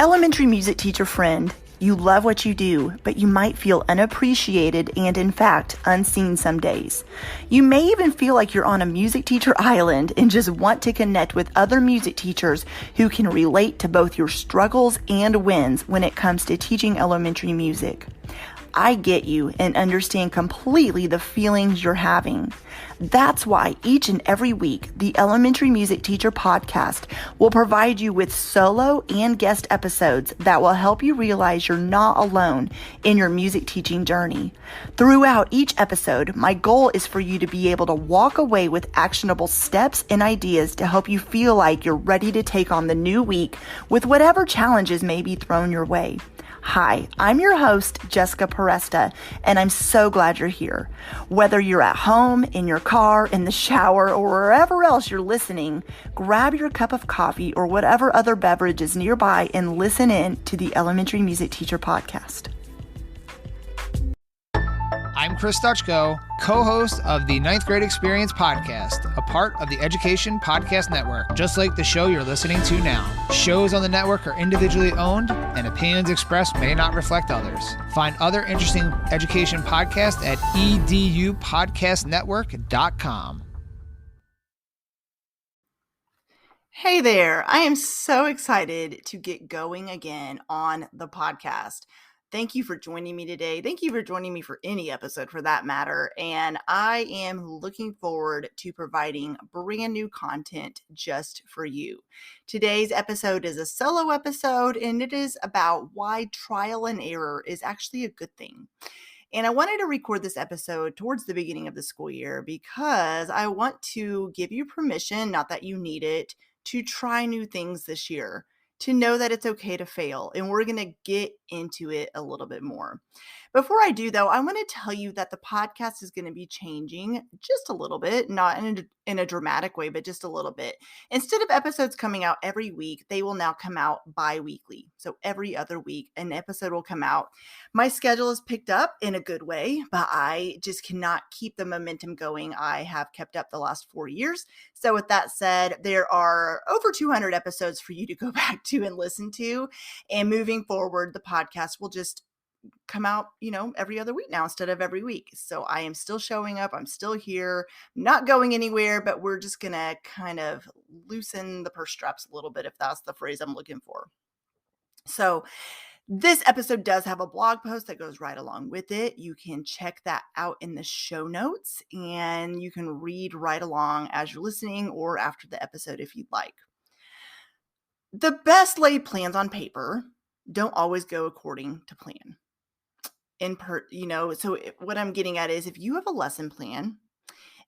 Elementary music teacher friend, you love what you do, but you might feel unappreciated and, in fact, unseen some days. You may even feel like you're on a music teacher island and just want to connect with other music teachers who can relate to both your struggles and wins when it comes to teaching elementary music. I get you and understand completely the feelings you're having. That's why each and every week, the Elementary Music Teacher Podcast will provide you with solo and guest episodes that will help you realize you're not alone in your music teaching journey. Throughout each episode, my goal is for you to be able to walk away with actionable steps and ideas to help you feel like you're ready to take on the new week with whatever challenges may be thrown your way. Hi, I'm your host, Jessica Peresta, and I'm so glad you're here. Whether you're at home, in your car, in the shower, or wherever else you're listening, grab your cup of coffee or whatever other beverage is nearby and listen in to the Elementary Music Teacher Podcast. I'm Chris Dutchko, co-host of the Ninth Grade Experience podcast, a part of the Education Podcast Network, just like the show you're listening to now. Shows on the network are individually owned, and opinions expressed may not reflect others. Find other interesting education podcasts at edupodcastnetwork.com. Hey there, I am so excited to get going again on the podcast. Thank you for joining me today. Thank you for joining me for any episode for that matter. And I am looking forward to providing brand new content just for you. Today's episode is a solo episode, and it is about why trial and error is actually a good thing. And I wanted to record this episode towards the beginning of the school year because I want to give you permission, not that you need it, to try new things this year, to know that it's okay to fail. And we're going to get into it a little bit more. Before I do, though, I want to tell you that the podcast is going to be changing just a little bit, not in a dramatic way, but just a little bit. Instead of episodes coming out every week, they will now come out bi-weekly. So every other week, an episode will come out. My schedule is picked up in a good way, but I just cannot keep the momentum going I have kept up the last 4 years. So with that said, there are over 200 episodes for you to go back to and listen to. And moving forward, the podcast will just come out, every other week now instead of every week. So I am still showing up. I'm still here, not going anywhere, but we're just going to kind of loosen the purse strings a little bit, if that's the phrase I'm looking for. So this episode does have a blog post that goes right along with it. You can check that out in the show notes, and you can read right along as you're listening or after the episode if you'd like. The best laid plans on paper don't always go according to plan. So what I'm getting at is if you have a lesson plan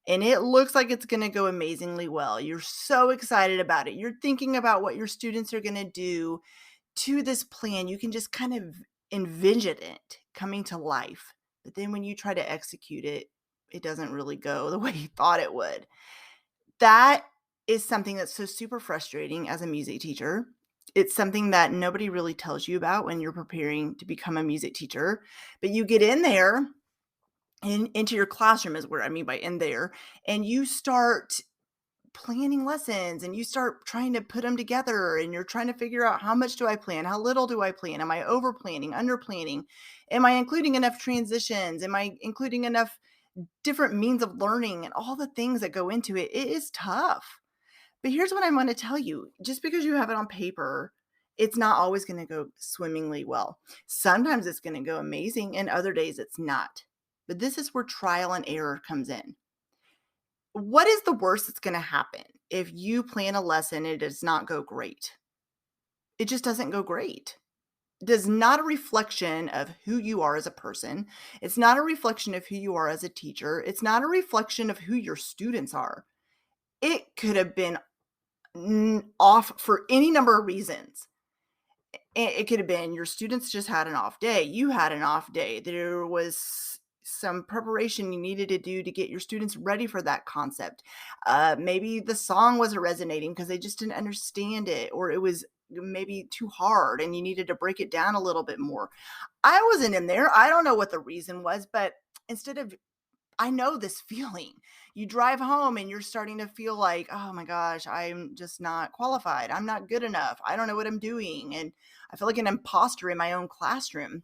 and it looks like it's going to go amazingly well, you're so excited about it, you're thinking about what your students are going to do to this plan, you can just kind of envision it coming to life. But then when you try to execute it, it doesn't really go the way you thought it would. That is something that's so super frustrating as a music teacher. It's something that nobody really tells you about when you're preparing to become a music teacher, but you get in there and into your classroom is where I mean by in there, and you start planning lessons and you start trying to put them together and you're trying to figure out how much do I plan? How little do I plan? Am I over planning, under planning? Am I including enough transitions? Am I including enough different means of learning and all the things that go into it? It is tough. But here's what I'm going to tell you. Just because you have it on paper, it's not always going to go swimmingly well. Sometimes it's going to go amazing and other days it's not. But this is where trial and error comes in. What is the worst that's going to happen if you plan a lesson and it does not go great? It just doesn't go great. It is not a reflection of who you are as a person. It's not a reflection of who you are as a teacher. It's not a reflection of who your students are. It could have been off for any number of reasons. It could have been your students just had an off day. You had an off day. There was some preparation you needed to do to get your students ready for that concept. Maybe the song wasn't resonating because they just didn't understand it, or it was maybe too hard and you needed to break it down a little bit more. I wasn't in there. I don't know what the reason was, but I know this feeling. You drive home and you're starting to feel like, oh my gosh, I'm just not qualified. I'm not good enough. I don't know what I'm doing. And I feel like an imposter in my own classroom.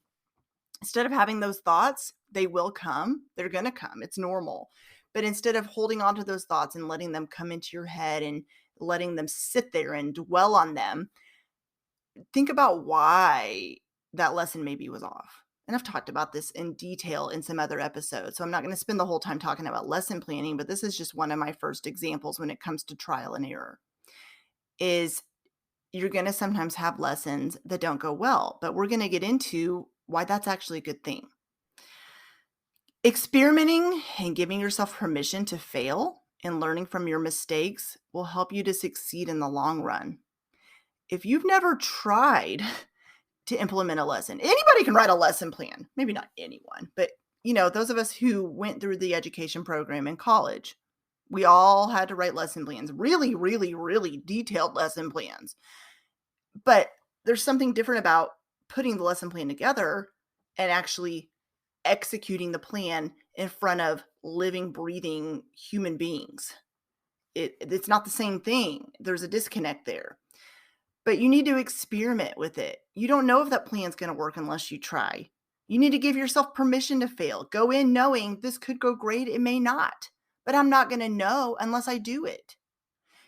Instead of having those thoughts, they will come. They're going to come. It's normal. But instead of holding on to those thoughts and letting them come into your head and letting them sit there and dwell on them, think about why that lesson maybe was off. And I've talked about this in detail in some other episodes. So I'm not going to spend the whole time talking about lesson planning, but this is just one of my first examples when it comes to trial and error. Is you're going to sometimes have lessons that don't go well, but we're going to get into why that's actually a good thing. Experimenting and giving yourself permission to fail and learning from your mistakes will help you to succeed in the long run. If you've never tried to implement a lesson, anybody can write a lesson plan. Maybe not anyone, but those of us who went through the education program in college, we all had to write lesson plans, really, really, really detailed lesson plans. But there's something different about putting the lesson plan together and actually executing the plan in front of living, breathing human beings. It's not the same thing. There's a disconnect there. But you need to experiment with it. You don't know if that plan's going to work unless you try. You need to give yourself permission to fail. Go in knowing this could go great. It may not. But I'm not going to know unless I do it.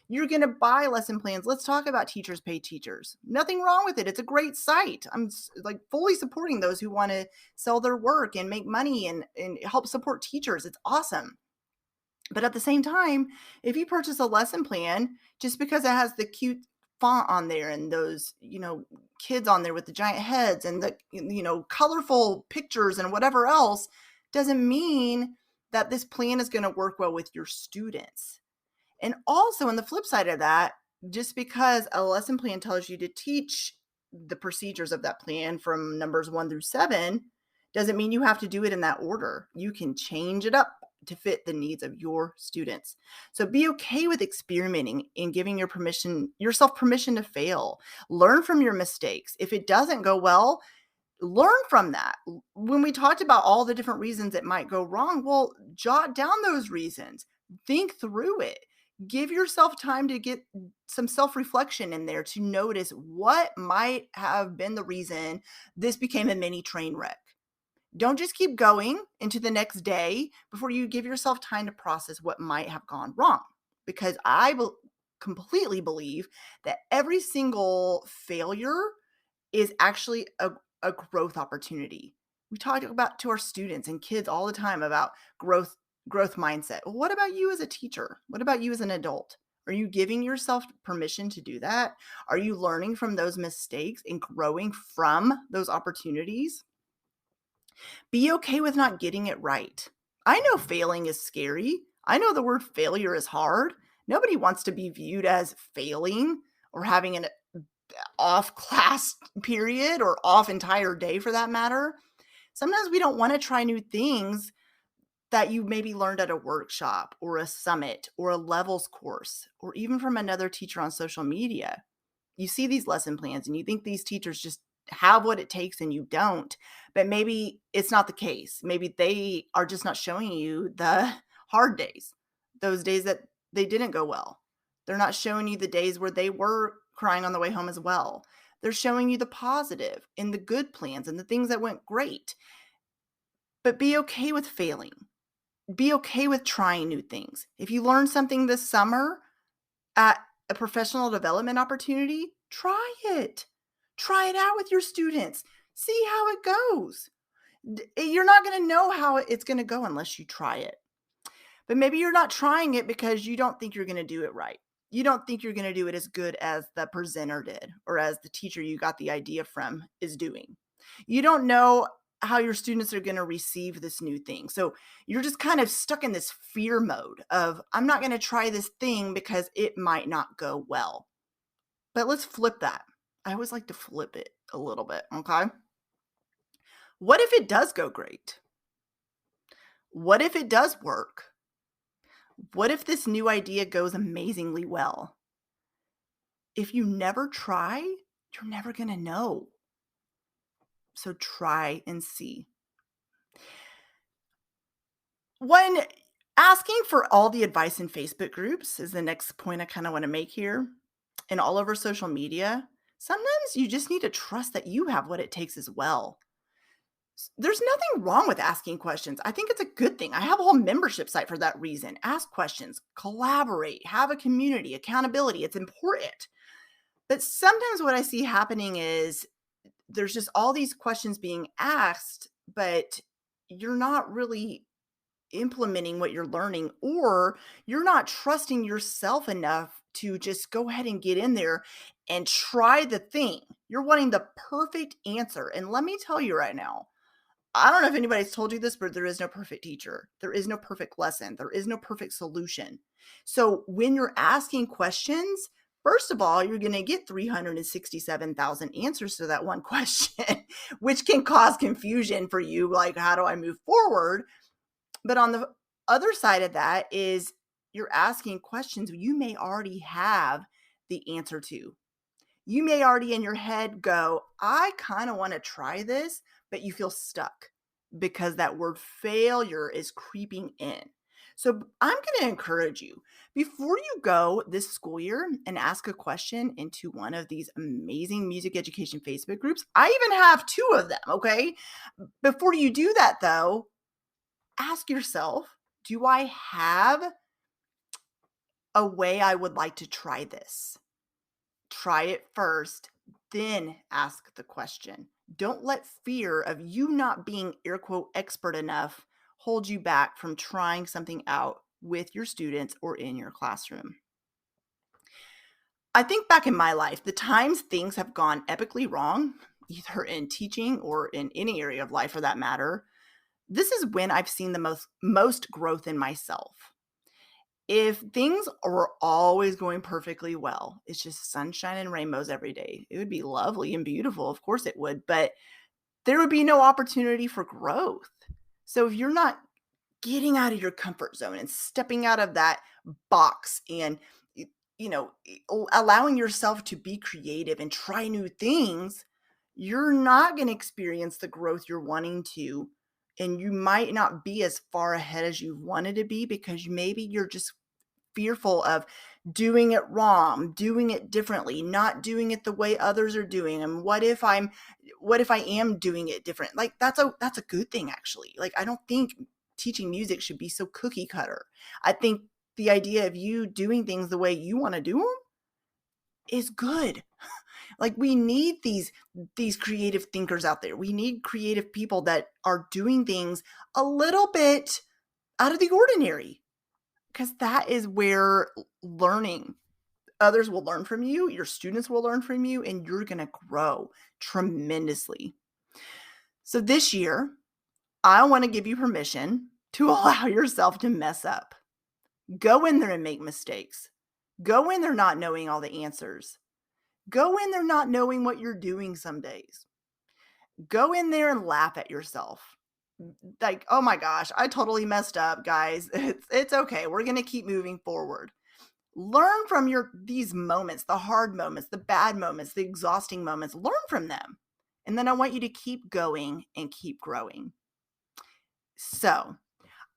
You're going to buy lesson plans. Let's talk about Teachers Pay Teachers. Nothing wrong with it. It's a great site. I'm like fully supporting those who want to sell their work and make money and help support teachers. It's awesome. But at the same time, if you purchase a lesson plan, just because it has the cute font on there and those, kids on there with the giant heads and the, colorful pictures and whatever else, doesn't mean that this plan is going to work well with your students. And also on the flip side of that, just because a lesson plan tells you to teach the procedures of that plan from numbers 1 through 7, doesn't mean you have to do it in that order. You can change it up to fit the needs of your students. So be okay with experimenting and giving yourself permission to fail. Learn from your mistakes. If it doesn't go well, learn from that. When we talked about all the different reasons it might go wrong, well, jot down those reasons. Think through it. Give yourself time to get some self-reflection in there to notice what might have been the reason this became a mini train wreck. Don't just keep going into the next day before you give yourself time to process what might have gone wrong. Because I completely believe that every single failure is actually a growth opportunity. We talk about to our students and kids all the time about growth mindset. Well, what about you as a teacher? What about you as an adult? Are you giving yourself permission to do that? Are you learning from those mistakes and growing from those opportunities? Be okay with not getting it right. I know failing is scary. I know the word failure is hard. Nobody wants to be viewed as failing or having an off class period or off entire day for that matter. Sometimes we don't want to try new things that you maybe learned at a workshop or a summit or a levels course or even from another teacher on social media. You see these lesson plans and you think these teachers just have what it takes and you don't, but maybe it's not the case. Maybe they are just not showing you the hard days, those days that they didn't go well. They're not showing you the days where they were crying on the way home as well. They're showing you the positive and the good plans and the things that went great. But be okay with failing. Be okay with trying new things. If you learn something this summer at a professional development opportunity, try it. Try it out with your students. See how it goes. You're not going to know how it's going to go unless you try it. But maybe you're not trying it because you don't think you're going to do it right. You don't think you're going to do it as good as the presenter did or as the teacher you got the idea from is doing. You don't know how your students are going to receive this new thing. So you're just kind of stuck in this fear mode of, I'm not going to try this thing because it might not go well. But let's flip that. I always like to flip it a little bit, okay? What if it does go great? What if it does work? What if this new idea goes amazingly well? If you never try, you're never going to know. So try and see. When asking for all the advice in Facebook groups is the next point I kind of want to make here, and all over social media, sometimes you just need to trust that you have what it takes as well. There's nothing wrong with asking questions. I think it's a good thing. I have a whole membership site for that reason. Ask questions, collaborate, have a community, accountability. It's important. But sometimes what I see happening is there's just all these questions being asked, but you're not really implementing what you're learning, or you're not trusting yourself enough to just go ahead and get in there and try the thing. You're wanting the perfect answer. And let me tell you right now, I don't know if anybody's told you this, but there is no perfect teacher. There is no perfect lesson. There is no perfect solution. So when you're asking questions, first of all, you're going to get 367,000 answers to that one question, which can cause confusion for you. Like, how do I move forward? But on the other side of that is you're asking questions you may already have the answer to. You may already in your head go, I kind of want to try this, but you feel stuck because that word failure is creeping in. So I'm going to encourage you, before you go this school year and ask a question into one of these amazing music education Facebook groups, I even have 2 of them, okay? Before you do that though, ask yourself, do I have a way I would like to try this? Try it first, then ask the question. Don't let fear of you not being air quote expert enough hold you back from trying something out with your students or in your classroom. I think back in my life, the times things have gone epically wrong, either in teaching or in any area of life for that matter, this is when I've seen the most growth in myself. If things were always going perfectly well, it's just sunshine and rainbows every day, it would be lovely and beautiful. Of course it would, but there would be no opportunity for growth. So if you're not getting out of your comfort zone and stepping out of that box and, allowing yourself to be creative and try new things, you're not going to experience the growth you're wanting to. And you might not be as far ahead as you wanted to be because maybe you're just fearful of doing it wrong, doing it differently, not doing it the way others are doing. And what if I am doing it different? Like that's a good thing actually. Like I don't think teaching music should be so cookie cutter. I think the idea of you doing things the way you want to do them is good. Like we need these creative thinkers out there. We need creative people that are doing things a little bit out of the ordinary, because that is where learning, others will learn from you, your students will learn from you, and you're going to grow tremendously. So this year, I want to give you permission to allow yourself to mess up. Go in there and make mistakes. Go in there not knowing all the answers. Go in there not knowing what you're doing some days. Go in there and laugh at yourself. Like, oh my gosh, I totally messed up, guys. It's okay. We're going to keep moving forward. Learn from these moments, the hard moments, the bad moments, the exhausting moments. Learn from them. And then I want you to keep going and keep growing. So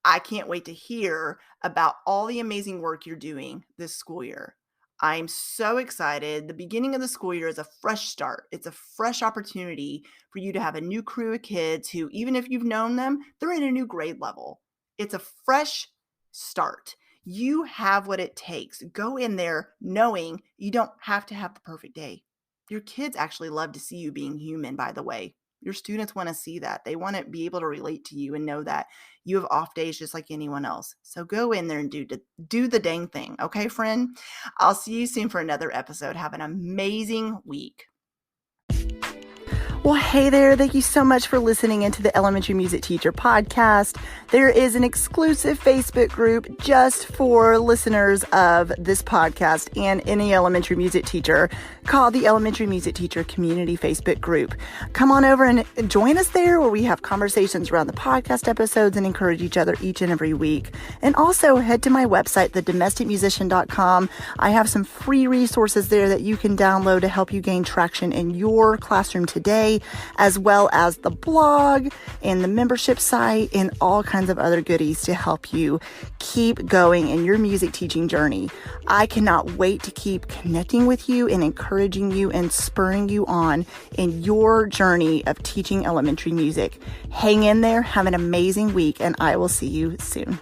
I can't wait to hear about all the amazing work you're doing this school year. I'm so excited. The beginning of the school year is a fresh start. It's a fresh opportunity for you to have a new crew of kids who, even if you've known them, they're in a new grade level. It's a fresh start. You have what it takes. Go in there knowing you don't have to have the perfect day. Your kids actually love to see you being human, by the way. Your students want to see that. They want to be able to relate to you and know that you have off days just like anyone else. So go in there and do the dang thing. Okay, friend? I'll see you soon for another episode. Have an amazing week. Well, hey there. Thank you so much for listening into the Elementary Music Teacher Podcast. There is an exclusive Facebook group just for listeners of this podcast and any elementary music teacher called the Elementary Music Teacher Community Facebook Group. Come on over and join us there, where we have conversations around the podcast episodes and encourage each other each and every week. And also head to my website, thedomesticmusician.com. I have some free resources there that you can download to help you gain traction in your classroom today today, as well as the blog and the membership site and all kinds of other goodies to help you keep going in your music teaching journey. I cannot wait to keep connecting with you and encouraging you and spurring you on in your journey of teaching elementary music. Hang in there, have an amazing week, and I will see you soon.